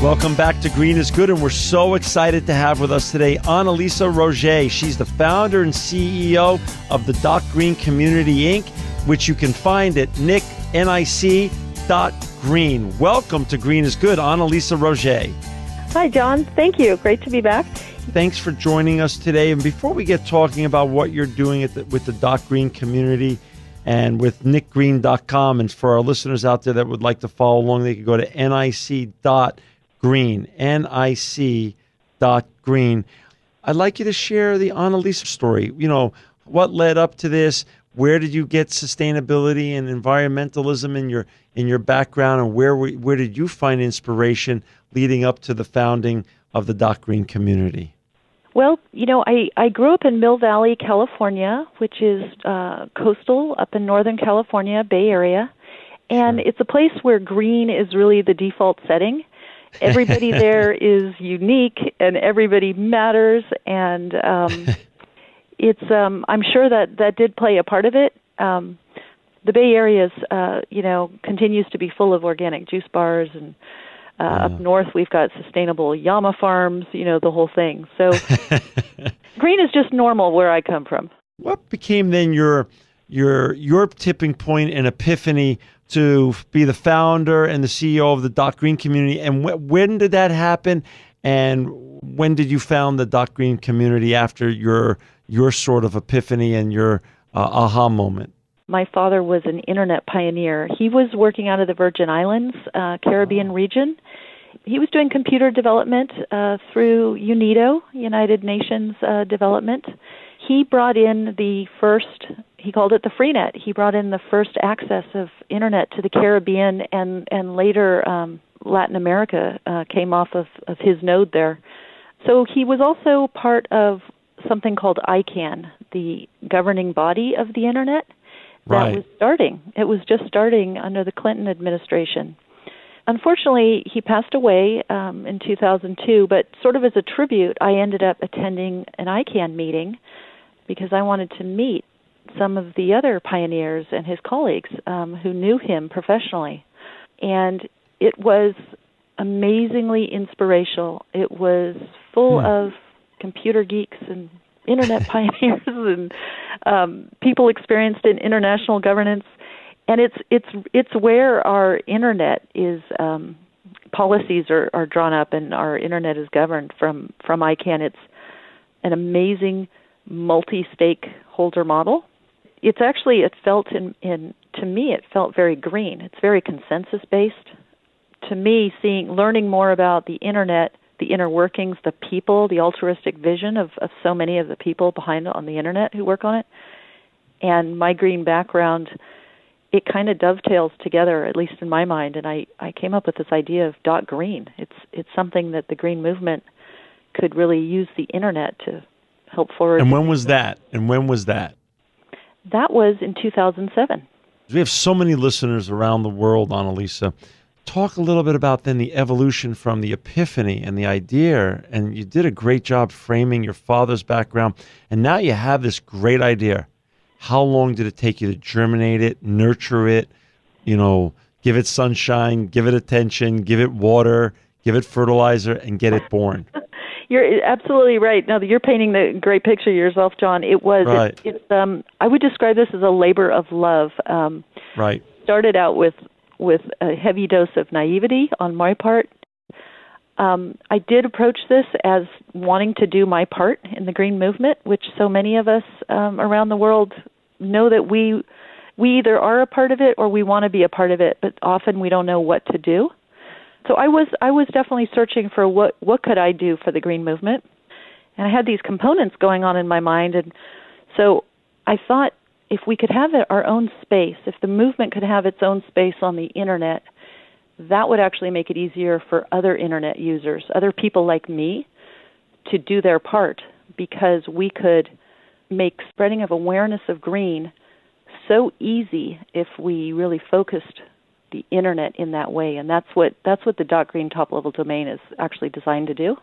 Welcome back to Green is Good, and we're so excited to have with us today Annalisa Roger. She's the founder and CEO of the DotGreen Community, Inc., which you can find at nic.green. Welcome to Green is Good, Annalisa Roger. Hi, John. Thank you. Great to be back. Thanks for joining us today. And before we get talking about what you're doing with the DotGreen Community and with nicgreen.com, and for our listeners out there that would like to follow along, they could go to nic.green, nic.green. I'd like you to share the Annalisa story. You know, what led up to this? Where did you get sustainability and environmentalism in your background, and where did you find inspiration leading up to the founding of the DotGreen Community? Well, you know, I grew up in Mill Valley, California, which is coastal up in Northern California, Bay Area. And It's a place where green is really the default setting. Everybody there is unique and everybody matters. And it's I'm sure that did play a part of it. The Bay Area continues to be full of organic juice bars, and up north we've got sustainable llama farms, the whole thing. So green is just normal where I come from. What became then your tipping point and epiphany to be the founder and the CEO of the DotGreen Community, and when did that happen, and when did you found the DotGreen Community after your sort of epiphany and your aha moment? My father was an internet pioneer. He was working out of the Virgin Islands, Caribbean region. He was doing computer development through UNIDO, United Nations Development. He brought in the first, he called it the Freenet. He brought in the first access of internet to the Caribbean, and later Latin America came off of his node there. So he was also part of something called ICANN, the governing body of the internet. That was starting. It was just starting under the Clinton administration. Unfortunately, he passed away in 2002, but sort of as a tribute, I ended up attending an ICANN meeting because I wanted to meet some of the other pioneers and his colleagues who knew him professionally. And it was amazingly inspirational. It was full of computer geeks and internet pioneers and people experienced in international governance, and it's where our internet is policies are drawn up and our internet is governed from ICANN. It's an amazing multi-stakeholder model. It's actually it felt very green. It's very consensus based. To me, learning more about the internet, the inner workings, the people, the altruistic vision of so many of the people behind on the internet who work on it, and my green background, it kind of dovetails together, at least in my mind, and I came up with this idea of DotGreen. It's something that the green movement could really use the internet to help forward. And when was that? That was in 2007. We have so many listeners around the world, Annalisa. Talk a little bit about then the evolution from the epiphany and the idea, and you did a great job framing your father's background, and now you have this great idea. How long did it take you to germinate it, nurture it, give it sunshine, give it attention, give it water, give it fertilizer, and get it born? You're absolutely right. Now that you're painting the great picture yourself, John, it was. Right. I would describe this as a labor of love. Right. Started out with a heavy dose of naivety on my part. I did approach this as wanting to do my part in the green movement, which so many of us around the world know that we either are a part of it or we want to be a part of it, but often we don't know what to do. So I was definitely searching for what could I do for the green movement, and I had these components going on in my mind, and so I thought, if we could have our own space, if the movement could have its own space on the internet, that would actually make it easier for other internet users, other people like me, to do their part, because we could make spreading of awareness of green so easy if we really focused the internet in that way. And that's what the DotGreen top-level domain is actually designed to do,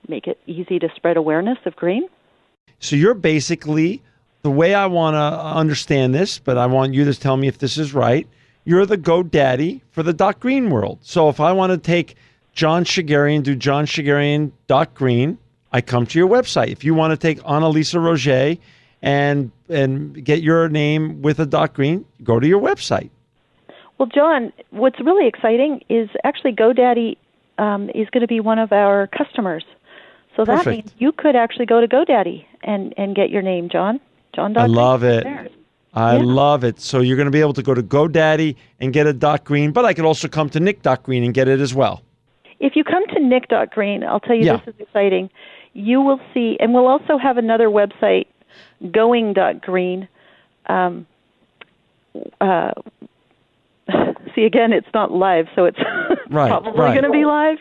make it easy to spread awareness of green. So you're basically, the way I want to understand this, but I want you to tell me if this is right, you're the GoDaddy for the DotGreen world. So if I want to take John Shigarian, do johnshigarian.green. I come to your website. If you want to take Annalisa Roger and get your name with a .green, go to your website. Well, John, what's really exciting is actually GoDaddy is going to be one of our customers. So that means you could actually go to GoDaddy and get your name, John. John. I love it. I love it. So you're going to be able to go to GoDaddy and get a .green, but I could also come to Nick.green and get it as well. If you come to Nick.green, I'll tell you this is exciting. You will see, and we'll also have another website, going.green. See, again, it's not live, so it's probably going to be live,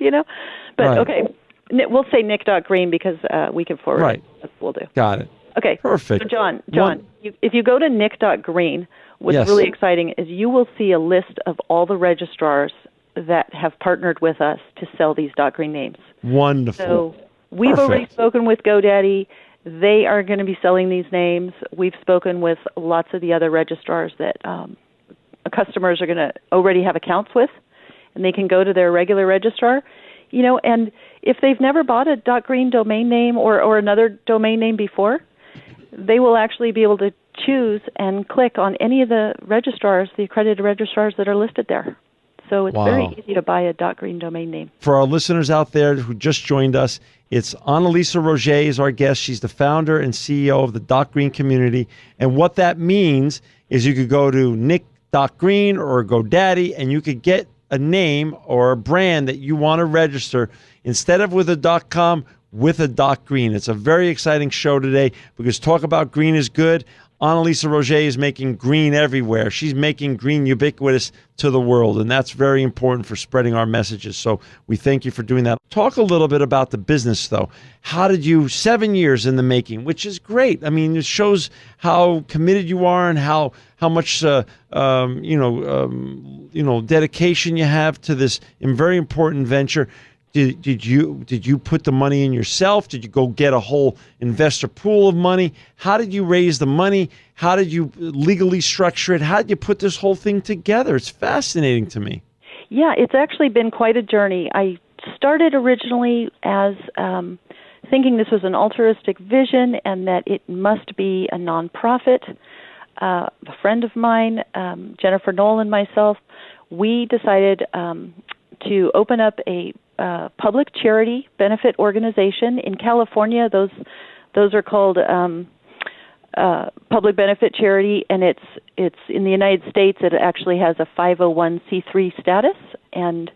But okay, we'll say Nick.green because we can forward it. That's what we'll do. Got it. Okay. Perfect. So John, if you go to Nick.green, what's really exciting is you will see a list of all the registrars that have partnered with us to sell these .green names. Wonderful. So we've already spoken with GoDaddy. They are going to be selling these names. We've spoken with lots of the other registrars that customers are going to already have accounts with, and they can go to their regular registrar. And if they've never bought a .green domain name or another domain name before, they will actually be able to choose and click on any of the registrars, the accredited registrars that are listed there. So it's very easy to buy a .green domain name. For our listeners out there who just joined us, it's Annalisa Roger is our guest. She's the founder and CEO of the DotGreen Community. And what that means is you could go to Nick.green or GoDaddy and you could get a name or a brand that you want to register instead of with a .com, with a .green. It's a very exciting show today because talk about green is good. Annalisa Roger is making green everywhere. She's making green ubiquitous to the world, and that's very important for spreading our messages. So we thank you for doing that. Talk a little bit about the business, though. How did you, 7 years in the making, which is great. I mean, it shows how committed you are and how much dedication you have to this very important venture. Did you put the money in yourself? Did you go get a whole investor pool of money? How did you raise the money? How did you legally structure it? How did you put this whole thing together? It's fascinating to me. Yeah, it's actually been quite a journey. I started originally as thinking this was an altruistic vision and that it must be a nonprofit. A friend of mine, Jennifer Knoll, and myself, we decided to open up a public charity benefit organization in California. Those are called public benefit charity, and it's in the United States. It actually has a 501c3 status, and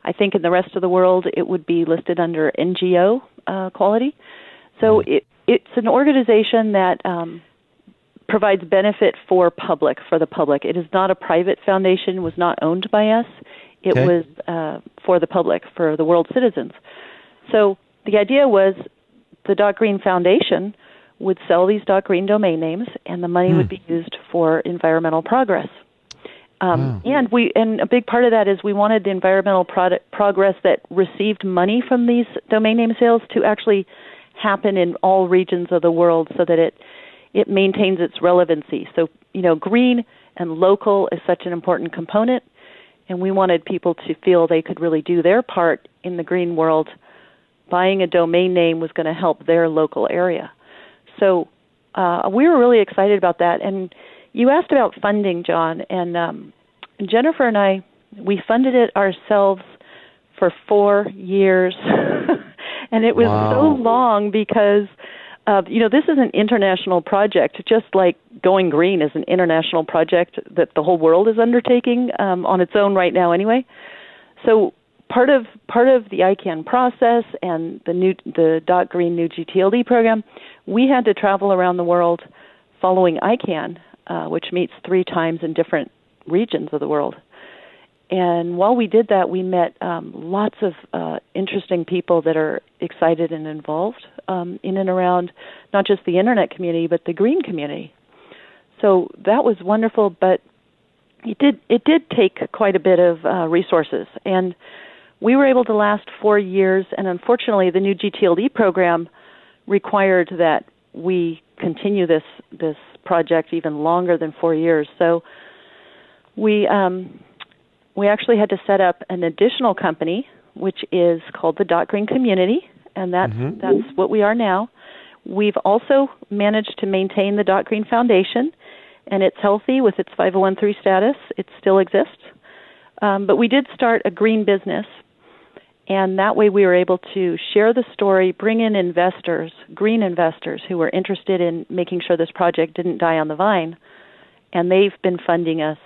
I think in the rest of the world it would be listed under NGO quality. So it's an organization that provides benefit for the public. It is not a private foundation. Was not owned by us. It was for the public, for the world citizens. So the idea was the DotGreen Foundation would sell these .green domain names, and the money would be used for environmental progress. And a big part of that is we wanted the environmental progress that received money from these domain name sales to actually happen in all regions of the world, so that it maintains its relevancy. So green and local is such an important component. And we wanted people to feel they could really do their part in the green world. Buying a domain name was going to help their local area. So we were really excited about that. And you asked about funding, John. And Jennifer and I, we funded it ourselves for 4 years. And it was so long because this is an international project, just like Going Green is an international project that the whole world is undertaking on its own right now anyway. So part of the ICANN process and the DotGreen new GTLD program, we had to travel around the world following ICANN, which meets 3 times in different regions of the world. And while we did that, we met lots of interesting people that are excited and involved in and around not just the Internet community, but the green community. So that was wonderful, but it did take quite a bit of resources. And we were able to last 4 years, and unfortunately the new GTLD program required that we continue this project even longer than 4 years. So we actually had to set up an additional company which is called the DotGreen Community, and that's what we are now. We've also managed to maintain the DotGreen Foundation, and it's healthy with its 501(c) status. It still exists. But we did start a green business, and that way we were able to share the story, bring in investors, green investors who were interested in making sure this project didn't die on the vine, and they've been funding us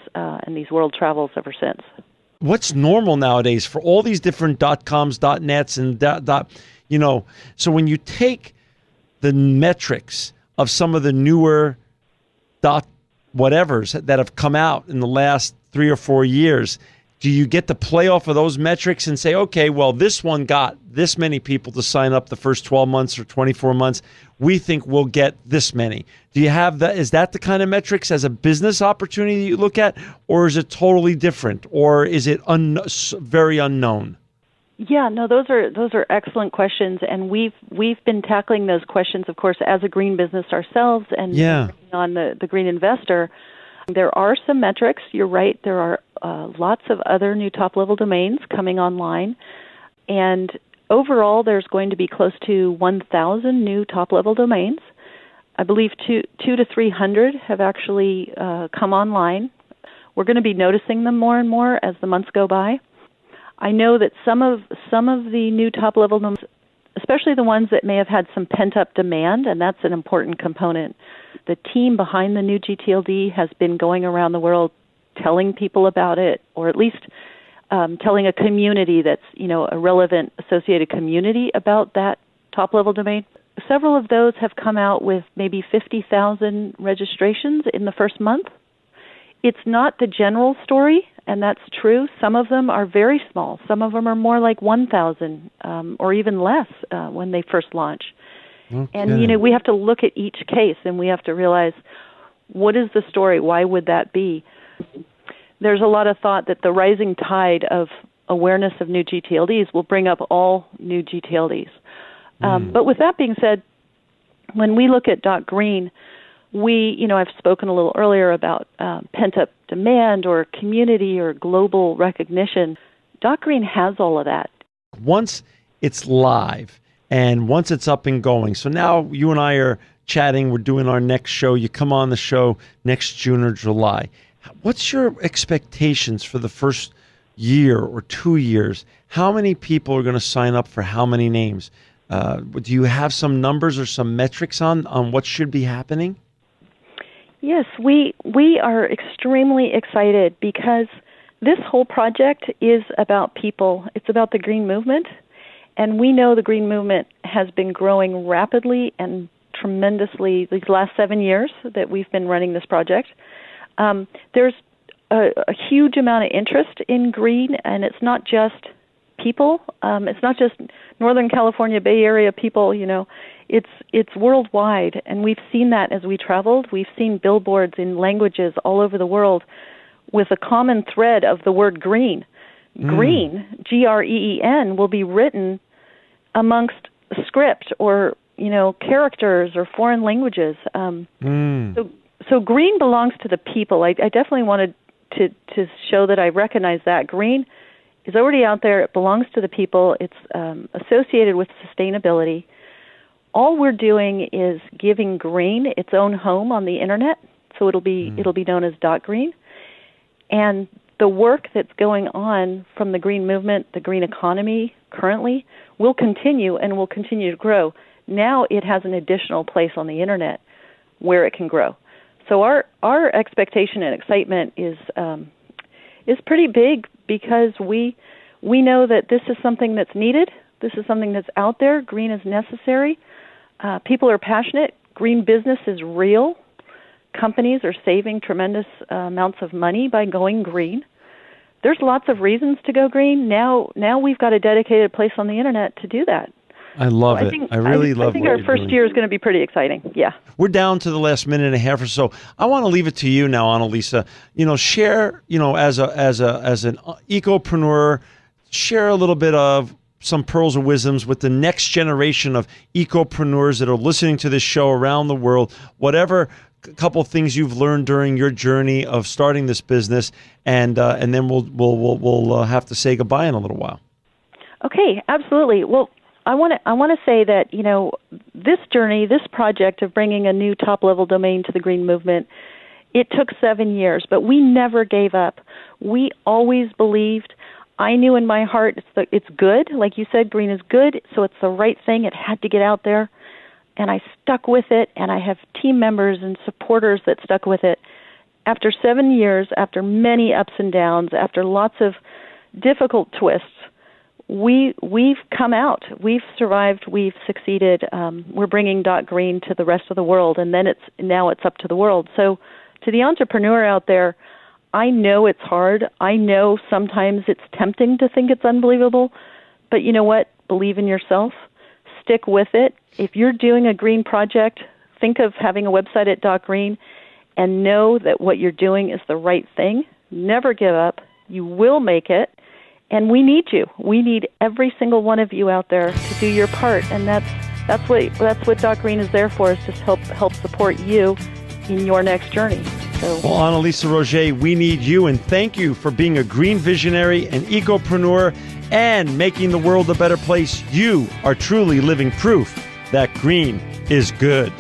in these world travels ever since. What's normal nowadays for all these different .coms, .nets, and so when you take the metrics of some of the newer whatevers that have come out in the last 3 or 4 years, do you get to play off of those metrics and say, okay, well, this one got this many people to sign up the first 12 months or 24 months. We think we'll get this many. Do you have that? Is that the kind of metrics as a business opportunity you look at, or is it totally different, or is it very unknown? Yeah, no, those are excellent questions, and we've been tackling those questions, of course, as a green business ourselves, and working on the green investor. There are some metrics. You're right. There are lots of other new top-level domains coming online, and overall, there's going to be close to 1,000 new top-level domains. I believe 200 to 300 have actually come online. We're going to be noticing them more and more as the months go by. I know that some of the new top-level domains, especially the ones that may have had some pent-up demand, and that's an important component. The team behind the new GTLD has been going around the world telling people about it, or at least telling a community that's, a relevant associated community about that top-level domain. Several of those have come out with maybe 50,000 registrations in the first month. It's not the general story, and that's true. Some of them are very small. Some of them are more like 1,000 or even less when they first launch. Okay. And, we have to look at each case, and we have to realize, what is the story? Why would that be? There's a lot of thought that the rising tide of awareness of new GTLDs will bring up all new GTLDs. But with that being said, when we look at DotGreen, I've spoken a little earlier about pent-up demand or community or global recognition. DotGreen has all of that. Once it's live and once it's up and going, so now you and I are chatting, we're doing our next show. You come on the show next June or July. What's your expectations for the first year or 2 years? How many people are going to sign up for how many names? Do you have some numbers or some metrics on what should be happening? Yes, we are extremely excited because this whole project is about people. It's about the green movement, and we know the green movement has been growing rapidly and tremendously these last 7 years that we've been running this project. There's a huge amount of interest in green, and it's not just people. It's not just Northern California, Bay Area people, It's worldwide, and we've seen that as we traveled. We've seen billboards in languages all over the world with a common thread of the word green. Green, Green, will be written amongst script or, characters or foreign languages. So green belongs to the people. I definitely wanted to show that I recognize that. Green is already out there. It belongs to the people. It's associated with sustainability. All we're doing is giving green its own home on the internet, so it'll be known as DotGreen. And the work that's going on from the green movement, the green economy currently, will continue and will continue to grow. Now it has an additional place on the internet where it can grow. So our expectation and excitement is pretty big because we know that this is something that's needed. This is something that's out there. Green is necessary. People are passionate. Green business is real. Companies are saving tremendous amounts of money by going green. There's lots of reasons to go green. Now we've got a dedicated place on the internet to do that. I love it. I really love it. I think our first year is going to be pretty exciting. Yeah. We're down to the last minute and a half or so. I want to leave it to you now, Annalisa. Share, as an ecopreneur, share a little bit of some pearls of wisdoms with the next generation of ecopreneurs that are listening to this show around the world. Whatever couple things you've learned during your journey of starting this business, and then we'll have to say goodbye in a little while. Okay, absolutely. Well, I want to say that, this journey, this project of bringing a new top-level domain to the green movement, it took 7 years, but we never gave up. We always believed. I knew in my heart it's good. Like you said, green is good, so it's the right thing. It had to get out there. And I stuck with it, and I have team members and supporters that stuck with it. After 7 years, after many ups and downs, after lots of difficult twists, we've come out. We've survived. We've succeeded. We're bringing DotGreen to the rest of the world, and then now it's up to the world. So to the entrepreneur out there, I know it's hard. I know sometimes it's tempting to think it's unbelievable, but you know what? Believe in yourself. Stick with it. If you're doing a green project, think of having a website at DotGreen and know that what you're doing is the right thing. Never give up. You will make it. And we need you. We need every single one of you out there to do your part. And that's what DotGreen is there for, is just help support you in your next journey. So, well, Annalisa Roger, we need you, and thank you for being a green visionary, an ecopreneur, and making the world a better place. You are truly living proof that green is good.